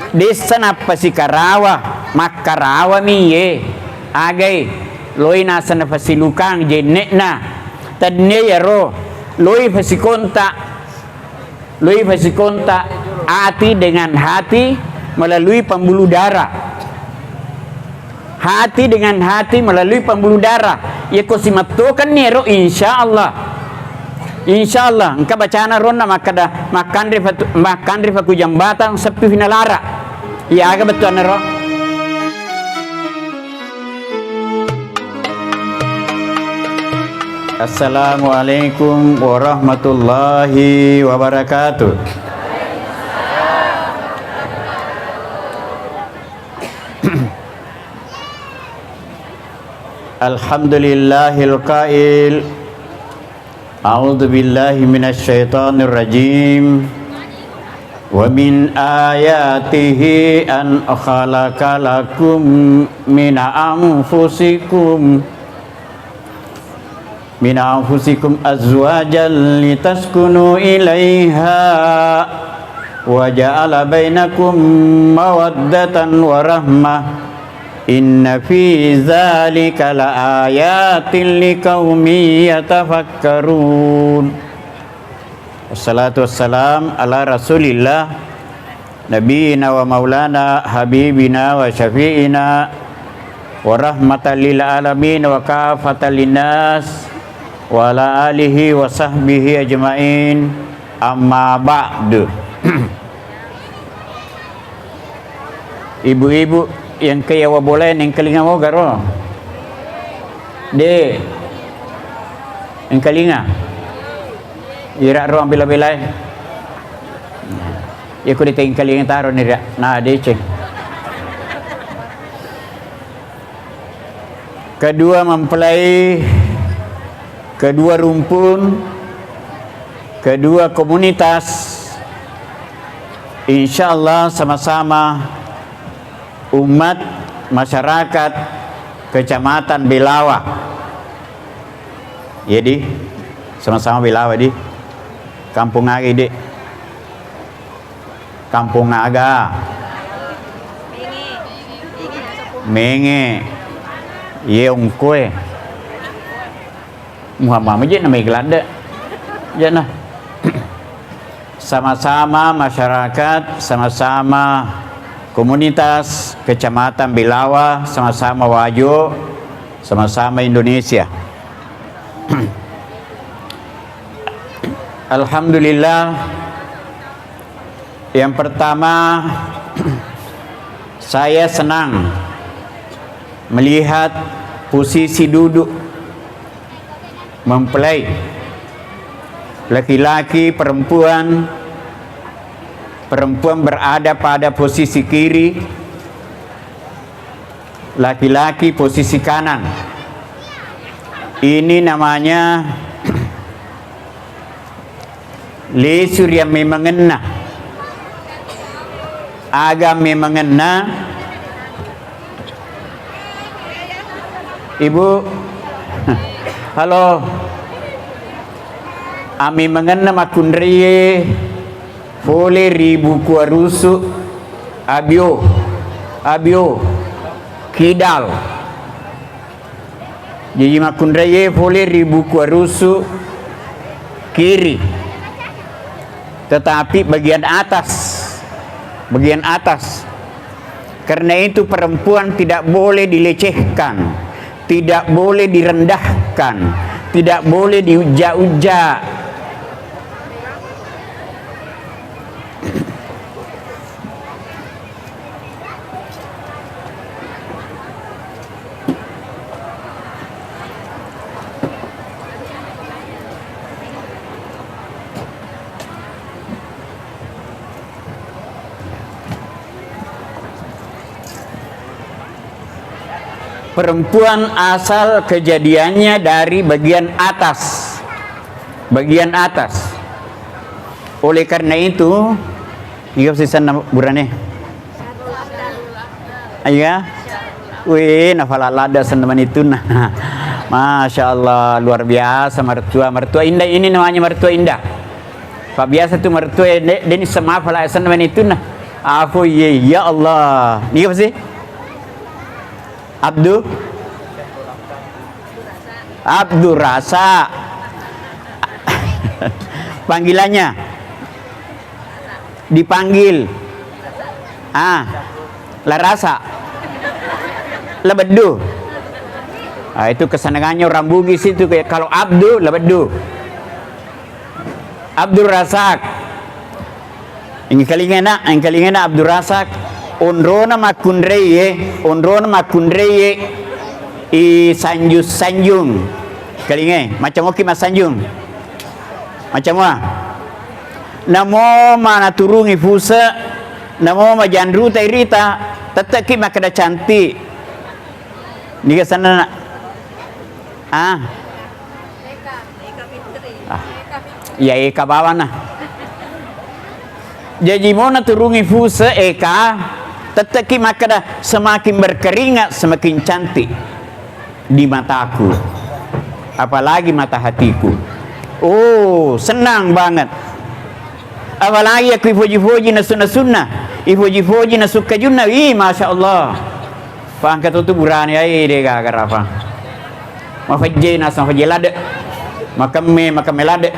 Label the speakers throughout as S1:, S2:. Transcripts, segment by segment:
S1: Desa napa si karawa makarawa miye agai loi nasa na pasilukang jenek na tadne yaro loi pasikonta hati dengan hati melalui pembuluh darah. Hati dengan hati melalui pembuluh darah. Ya ko simatukan nero insyaallah. Insyaallah engka bacana ronna makada makan rifa ku jambatan sepi finalara. Ya aga betul nero. Assalamualaikum warahmatullahi wabarakatuh. Alhamdulillahil qail A'udzu billahi minasy syaithanir rajim wa min ayatihi an khalaqa lakum min anfusikum azwajan litaskunu ilaiha wa ja'ala bainakum mawaddatan wa rahmah inna fi dzalika laayatin liqaumin yatafakkarun. Wassalatu wassalam ala Rasulillah nabiyina wa maulana habibina wa syafi'ina wa rahmatan lil alamin wa kafatan linnas wa ala alihi wa sahbihi ajmain. Amma ba'du. Ibu-ibu yang kaya wa boleh yang kalinga mo garo de yang kalinga ira ro ambila bilay ya ko diteng kalinga taro ni na de ceng. Kedua mempelai, kedua rumpun, kedua komunitas insyaallah sama-sama umat masyarakat Kecamatan Belawa. Jadi sama-sama Belawa di Kampung Aga di Kampung Aga Menge Yeong kue Muhammad aja namanya gelada jana. Sama-sama masyarakat, sama-sama komunitas Kecamatan Belawa, sama-sama Wajo, sama-sama Indonesia. Alhamdulillah. Yang pertama, saya senang melihat posisi duduk mempelai laki-laki, perempuan berada pada posisi kiri, laki-laki posisi kanan. Ini namanya lesur yang mengena, agam yang mengena. Ibu, halo, ami mengena makundriye boleh ribu kuarusu abio kidal jadi makundraye boleh ribu kuarusu kiri, tetapi bagian atas karena itu perempuan tidak boleh dilecehkan, tidak boleh direndahkan, tidak boleh diuja-uja. Perempuan asal kejadiannya dari bagian atas. Oleh karena itu, ini sisan burane. Ayah, wih, nafalada senaman itu nah. Masya Allah, luar biasa mertua indah ini namanya mertua indah. Pak biasa tuh mertua ini semua fala senaman itu nah. Afu ye ya Allah. Ni apa sih? Abdul Rasa. Panggilannya dipanggil Larasa Labedu. Itu kesenangannya orang Bugis itu, kayak kalau Abdul Labedu, Abdul Rasak. Ini kalingena Abdul Rasak onrona makundreye i sanjung kalinge macam oki mas sanjung macam namo mana turungi fusa namo ma jandru tairita tetaki makada cantik ni sana ya eka bawana. Jadi mona turungi fusa eka tetaki makada semakin berkeringat semakin cantik di mataku, apalagi mata hatiku. Oh, senang banget. Apalagi aku ifoji-foji na sunnah-sunnah, ifoji-foji na suka junna. Masya Allah. Pangkat itu burani ay deh gagar apa? Mafajje na sama lade, makame lade,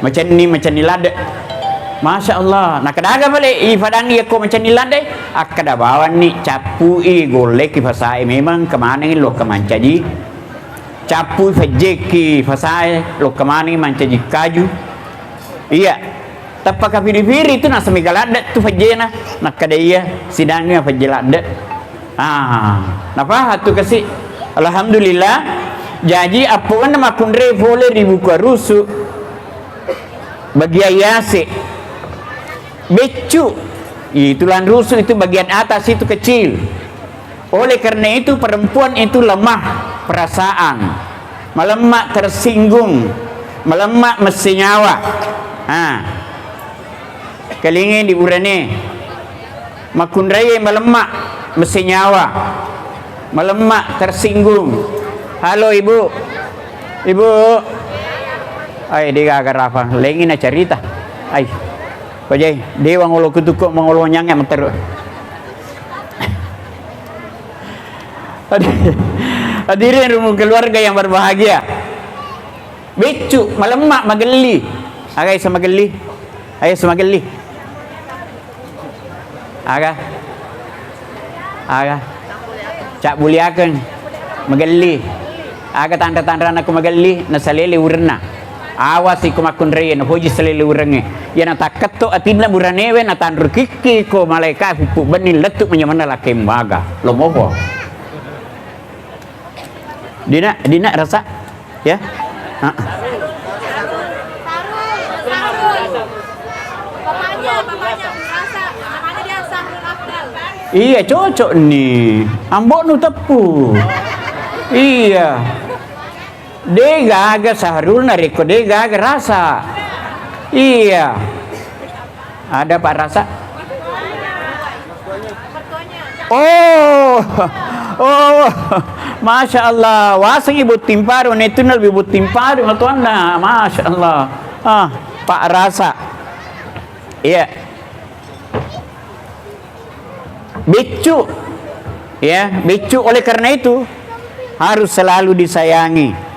S1: macam ni lade. Masya Allah. Nah kadaga balik ifadani aku macam ni lade, akada bawa ni capu golek ifasai memang kemana ini lo kemancaji. Capu fajeki fasai lo kemana mancaji kaju. Iya. Tapaka piri-piri itu nak semigaladat tu fajena. Nak kada iya sidangnya fajeladat. Napa tu kasih. Alhamdulillah. Jadi apa kan nama kundre boleh dibuka rusu bagi ayase. Becu itulah rusuh, itu bagian atas itu kecil. Oleh karena itu perempuan itu lemah perasaan, melemak tersinggung, melemak mesti nyawa. Kelingin di burane makundraye melemak mesti nyawa, melemak tersinggung. Halo ibu ay dia agak apa lagi na cerita ay Pajai, dewa ngolo kutukuk mengolo nyangnya meter. Hadirin rumah keluarga yang berbahagia. Becu, melemak, mageli. Agai sama geli. Ayo sama geli. Aga. Cak buliakan. Mageli. Aga tanda-tanda aku mageli. Nasalele urna. Awas iku makun reye no hoji selele urenge yana takatto atina buranewe na tandur kiki ko malaika pupu benil letuk menyamana lake maga lo moho dina rasa ya iya cocok nih ambok nu tepu iya dega aga saharul nariko dega aga rasa. Iya. Ada Pak Rasa? Oh. Masya Allah. Wasang ibu timparu netunal ibu timparu ngatuanna. Masya Allah. Pak Rasa. Iya. Becu. Ya, becu oleh karena itu harus selalu disayangi.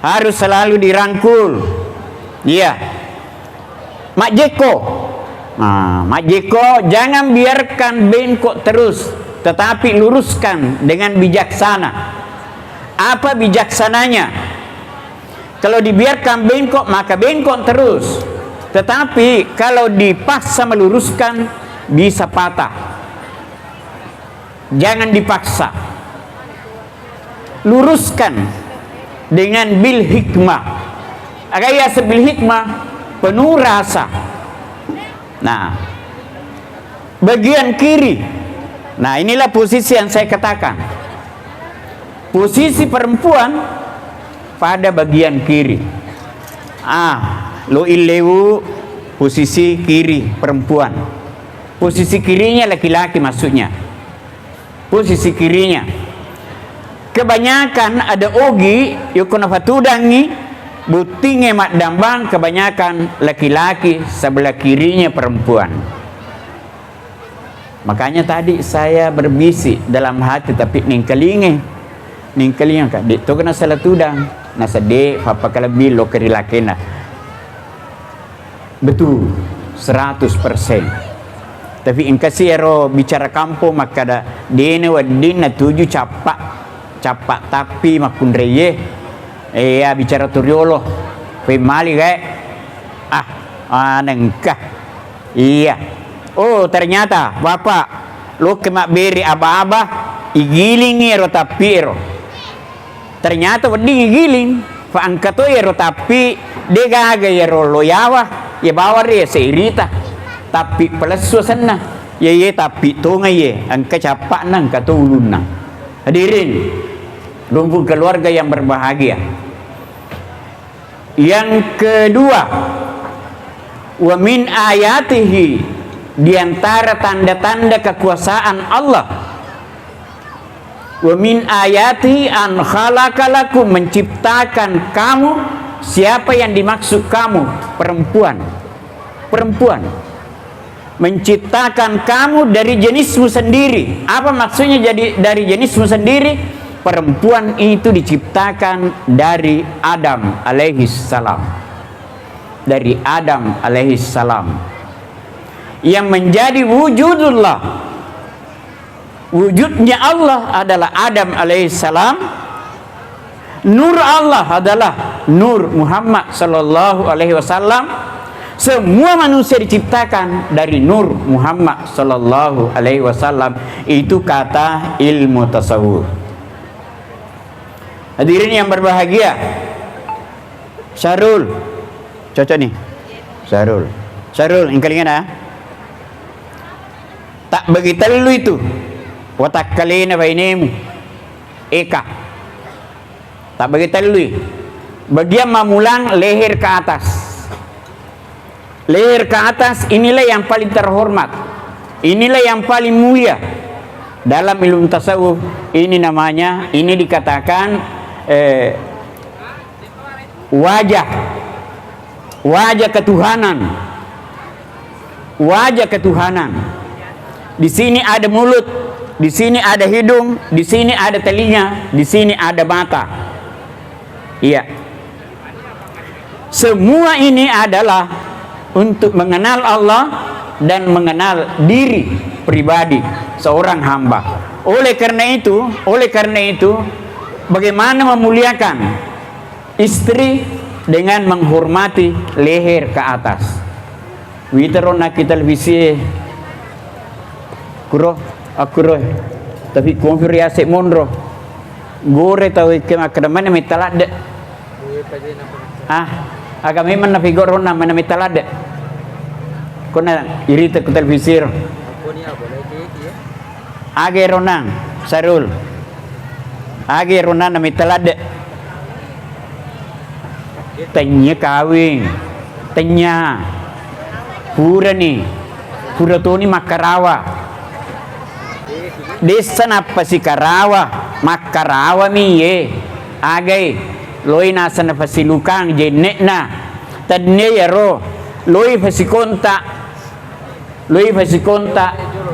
S1: Harus selalu dirangkul. Iya. Mak Jeko. Mak Jeko jangan biarkan bengkok terus, tetapi luruskan dengan bijaksana. Apa bijaksananya? Kalau dibiarkan bengkok maka bengkok terus. Tetapi kalau dipaksa meluruskan bisa patah. Jangan dipaksa. Luruskan dengan bil hikmah. Agaya sebil hikmah penuh rasa. Nah, bagian kiri. Nah, inilah posisi yang saya katakan. Posisi perempuan pada bagian kiri. Lo ilewu posisi kiri perempuan. Posisi kirinya laki-laki maksudnya. Posisi kirinya. Kebanyakan ada ogi yukuna fatudangi butinge mak dambang kebanyakan laki-laki sebelah kirinya perempuan. Makanya tadi saya berbisik dalam hati tapi ningkelinge kak di to kana salah tudang nasa de papa kalabi lo kerilakena betul 100%. Tapi in kasi ero bicara kampo makada dene wadin na tuju capak tapi makundreye ya bicara turiolo pe mali kayak nengkah iya. Oh ternyata bapak lo kemak beri aba-aba igiling ero tapi ero ternyata wading igiling paangkato ero tapi degaga ero loyawa ya bawa ya seirita tapi pelesu sana ye tapi tunga ye angka capak nang katulun nang. Hadirin rumpun keluarga yang berbahagia. Yang kedua, wa min ayatihi, di antara tanda-tanda kekuasaan Allah, wa min ayatihi an khalaqalakum, menciptakan kamu. Siapa yang dimaksud kamu? Perempuan menciptakan kamu dari jenismu sendiri. Apa maksudnya jadi dari jenismu sendiri? Perempuan itu diciptakan dari Adam alaihissalam. Dari Adam alaihissalam yang menjadi wujudullah. Wujudnya Allah adalah Adam alaihissalam. Nur Allah adalah Nur Muhammad sallallahu alaihi wasallam. Semua manusia diciptakan dari Nur Muhammad sallallahu alaihi wasallam. Itu kata ilmu tasawuf. Hadirin yang berbahagia, Syarul cocok nih. Syarul ingkalingan tak begitu lu itu watakkalina bainemu eka tak begitu lu bagian mamulang leher ke atas. Leher ke atas inilah yang paling terhormat, inilah yang paling mulia dalam ilmu tasawuf. Ini namanya, ini dikatakan wajah ketuhanan. Wajah ketuhanan. Di sini ada mulut, di sini ada hidung, di sini ada telinga, di sini ada mata. Iya. Semua ini adalah untuk mengenal Allah dan mengenal diri pribadi seorang hamba. Oleh karena itu, bagaimana memuliakan istri dengan menghormati leher ke atas. Witarona kita televisi kuro akuro tapi konfirmasi monro gore tahu kemakadamana metalade agak memang navigor rona mana metalade kona irita ke televisi age ronang sarul age rona na metalade tanya kawing tanya pura toni makarawa desa napa si karawa makarawa miye agay loy nasa na fasilukang jenek na tadne yaro loy fasikonta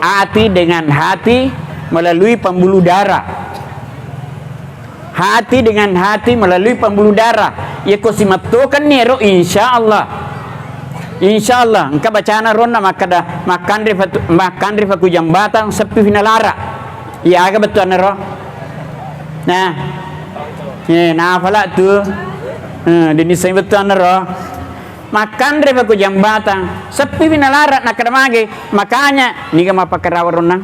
S1: hati dengan hati melalui pembuluh darah. Hati dengan hati melalui pembuluh darah. Ya ko simatokan nero insyaallah. Insyaallah engka bacana ronna makada makan rifa ku jambatan sepi finalara. Ya aga betul nero. Nah. Nah pala tu. Dini saya betul nero. Makan rifa ku jambatan sepi finalara nakadamage makanya ni ka mapakarawa ronna.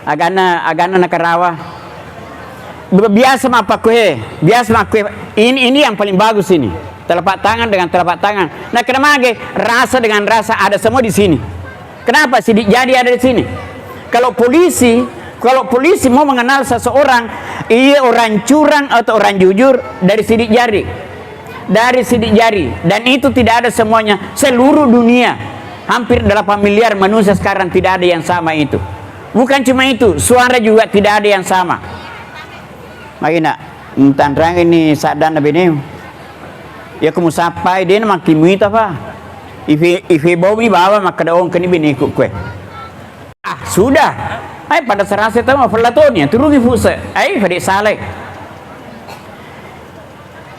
S1: Agana nakarawa. Biasa mapakue, ini yang paling bagus ini. Telapak tangan dengan telapak tangan. Nah, kenapa rasa dengan rasa ada semua di sini? Kenapa sidik jari ada di sini? Kalau polisi mau mengenal seseorang, ia orang curang atau orang jujur dari sidik jari. Dari sidik jari. Dan itu tidak ada semuanya. Seluruh dunia, hampir 8 miliar manusia sekarang tidak ada yang sama itu. Bukan cuma itu, suara juga tidak ada yang sama. Makina, tanrang ini sadan na binim. Ya kumusapai din makimuita pa. Ife bobi bawa makadaong kani biniku kwe. sudah. Ay pada serasa tahu falatonia turugi fusa. Ay pada saleh.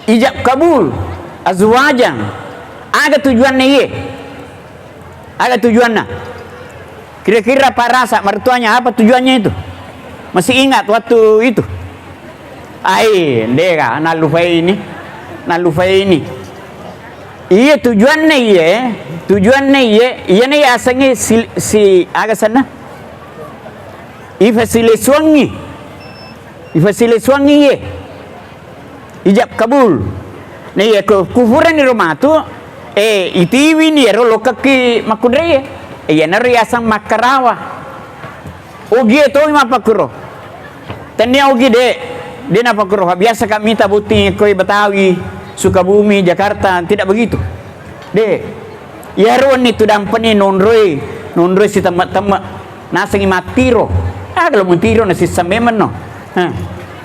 S1: Ijab kabul azwajan. Ada tujuannya ye. Ada tujuannya. Kira-kira Pak Rasa mertuanya apa tujuannya itu? Masih ingat waktu itu? Ai, deka, nalufai ini. Iya tujuannya iya nih asalnya si agak sana. Ifasile suangi ye. Ijab kabul. Nih ya kufuran di rumah tu, itiwi nih rolo kaki makudreye. Iya nari asang makarawa. Ogi itu apa kuro? Tanya ogi dia apa kuro? Biasa kami minta buti koi Betawi, Sukabumi, Jakarta, tidak begitu. Ya ruan itu dampani nonroi si temak nasangi matiro. Kalau matiro nasi sameman no.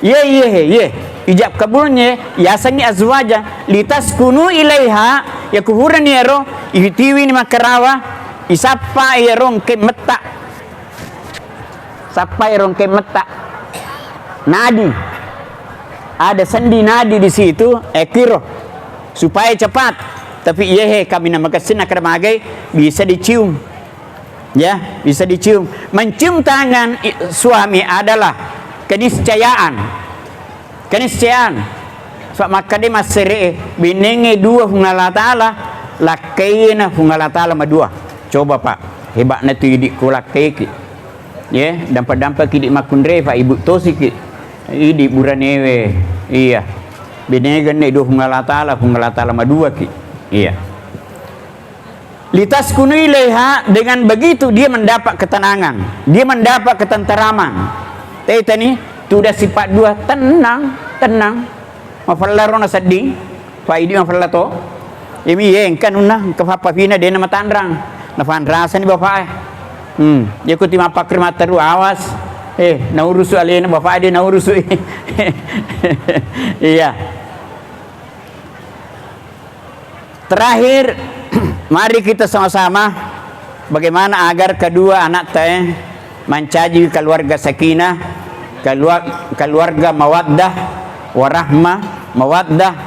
S1: Ye. Ijab kabulnya yasangi azwaja litas kunu ilaiha ya kuhuran yero ihtiwi ni makarawa isapa yerong ke meta. Sapa yerong ke meta. Nadi. Ada sendi nadi di situ ekiro supaya cepat. Tapi kami namakan akademagai bisa dicium. Ya, bisa dicium. Mencium tangan suami adalah keniscayaan. Sebab maka dia masih binenge dua hungala ta'ala lakaina hungala ta'ala madua. Coba Pak, hebatnya tu idik kolak keki. Ya, dampak-dampak idik makundre Pak ibu tosiki. Idik buranewe. Iya. Binenge ne dua hungala ta'ala madua ki. Iya. Litas kunu ilaiha, dengan begitu dia mendapat ketenangan, dia mendapat ketenteraman. Tadi sudah sifat dua, tenang. Mafallaro na sedih, faidi mafallato. Imi kan unah kepapa pina dia nama tandrang, nafan rasa ni bapak. Dia kuti mapak kerma teru awas. Naurusu alena bapak dia naurusu. Iya. Terakhir, mari kita sama-sama bagaimana agar kedua anak teh mencaji keluarga sakinah, keluarga mawaddah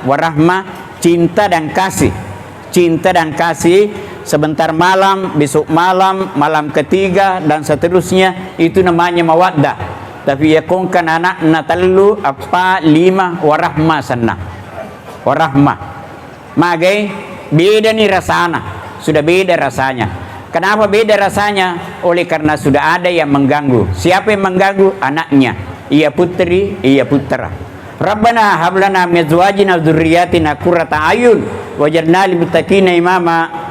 S1: warahmah, cinta dan kasih. Sebentar malam, besok malam ketiga dan seterusnya itu namanya mawaddah. Tapi ya kongkan anak natalu apa 5 warahmah sana. Warahmah. Magai beda nih rasanya, sudah beda rasanya. Kenapa beda rasanya? Oleh karena sudah ada yang mengganggu. Siapa yang mengganggu? Anaknya. Iya putri, iya putra. Rabbana hablana min azwajina wa dzurriyyatina qurrata ayun waj'alna lil muttaqina imama.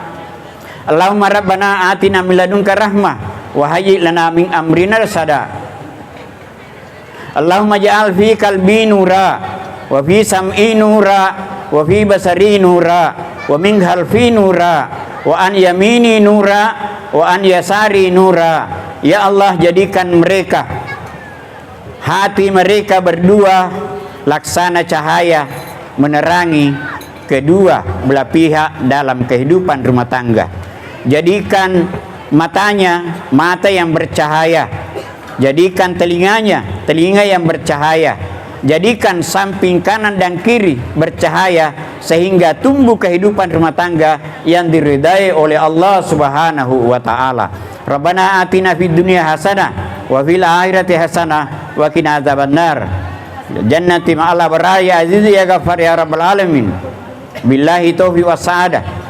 S1: Allahumma rabbana atina min ladunka rahmah wa hayyi lana min amrina rasada. Allahumma ja'al fi qalbi nura wa fi sam'i nura wa fi basari nura wa min khalfi nura wa an yamini nura wa an yasari nura. Ya Allah, jadikan mereka, hati mereka berdua laksana cahaya menerangi kedua belah pihak dalam kehidupan rumah tangga. Jadikan matanya mata yang bercahaya, jadikan telinganya telinga yang bercahaya, jadikan samping kanan dan kiri bercahaya sehingga tumbuh kehidupan rumah tangga yang diridai oleh Allah Subhanahu wa taala. Rabbana atina fid dunya hasanah wa fil akhirati hasanah wa qina adzabannar. Jannati ma'al abrar ya aziz ya ghafar ya rabbal alamin. Billahi taufiq was sa'adah.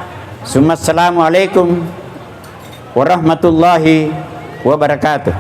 S1: Assalamualaikum warahmatullahi wabarakatuh.